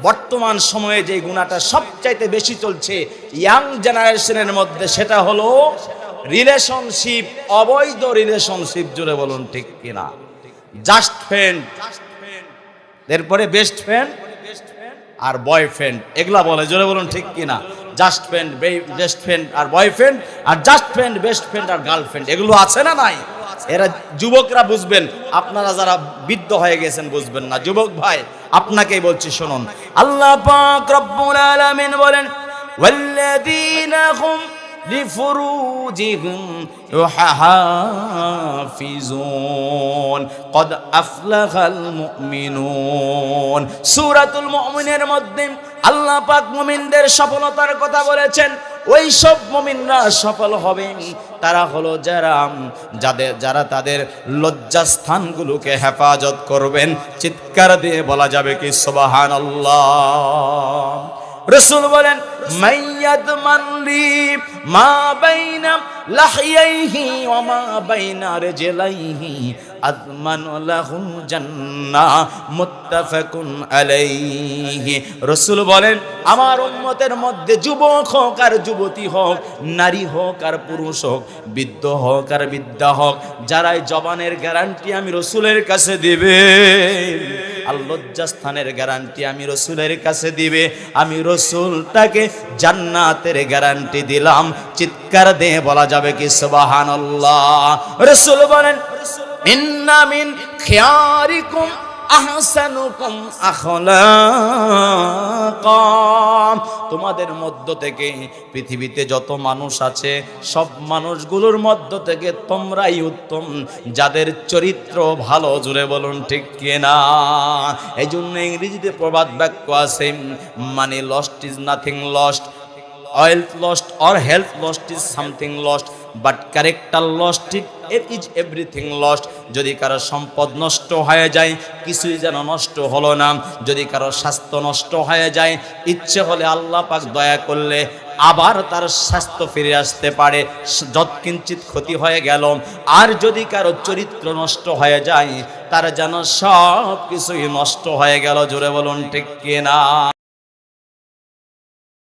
বর্তমান সময়ে যে গুণাটা সবচাইতে বেশি চলছে ইয়াং জেনারেশনের মধ্যে, সেটা হলো রিলেশনশিপ, অবৈধ রিলেশনশিপ। জোরে বলুন ঠিক কিনা? জাস্ট ফ্রেন্ড, এরপরে বেস্ট ফ্রেন্ড আর বয়ফ্রেন্ড, এগুলা বলে। জোরে বলুন ঠিক কিনা? জাস্ট ফ্রেন্ড, বেস্ট ফ্রেন্ড আর বয়ফ্রেন্ড, আর জাস্ট ফ্রেন্ড, বেস্ট ফ্রেন্ড আর গার্লফ্রেন্ড, এগুলো আছে না নাই? এরা যুবকরা বুঝবেন, আপনারা যারা বৃদ্ধ হয়ে গেছেন বুঝবেন না। যুবক ভাই, আপনাকেই বলছি, শুনুন। আল্লাহ পাক রব্বুল আলামিন বলেন, ওয়াল্লাযীনা হুম লিফুরুজিহিম ইউহাফিজুন ক্বাদ আফলাহাল মুমিনুন। সূরাতুল মুমিনের মধ্যে আল্লাহ পাক মুমিনদের সফলতার কথা বলেছেন। ওই সব মুমিনরা সফল হবেন তারা হলো যারা তাদের লজ্জাস্থানগুলোকে হেফাজত করবেন। চিৎকার দিয়ে বলা যাবে কি সুবহানাল্লাহ? রাসূল বলেন, মাইয়াদমানলি মা বাইনা লাহইহি ওয়া মা বাইনা রিজলাইহি আযমানু লাহুল জান্নাহ, মুত্তাফাকুন আলাইহি। রাসূল বলেন, আমার উম্মতের মধ্যে যুবক হোক আর যুবতী হোক, নারী হোক আর পুরুষ হোক, বৃদ্ধ হোক আর বৃদ্ধা হোক, যারাই জবানের গ্যারান্টি আমি রাসূলের কাছে দিবে, আর লজ্জাস্থানের গ্যারান্টি আমি রাসূলের কাছে দিবে, আমি রাসূল তাকে জান্নাতের গ্যারান্টি দিলাম। চিৎকার দিয়ে বলা যাবে কি সুবহানাল্লাহ? রাসূল বলেন, ইন্না মিন খিয়ারিকুম আহসানুকুম আখলাকাম। তোমাদের মধ্য থেকে, পৃথিবীতে যত মানুষ আছে সব মানুষগুলোর মধ্য থেকে তোমরাই উত্তম, যাদের চরিত্র ভালো। জুড়ে বলুন ঠিক কিনা? এই জন্য ইংরেজিতে প্রবাদ বাক্য আছে, money lost is nothing lost, wealth lost or health lost is something lost, but character lost is everything lost. যদি কারো সম্পদ নষ্ট হয়ে যায়, কিছুই যেন নষ্ট হলো না। যদি কারো স্বাস্থ্য নষ্ট হয়ে যায়, ইচ্ছে হলে আল্লাহ পাক দয়া করলে আবার তার স্বাস্থ্য ফিরে আসতে পারে, যৎকিঞ্চিত ক্ষতি হয়ে গেল। আর যদি কারো চরিত্র নষ্ট হয়ে যায়, তার যেন সব কিছুই নষ্ট হয়ে গেল। জোরে বলুন ঠিক কিনা?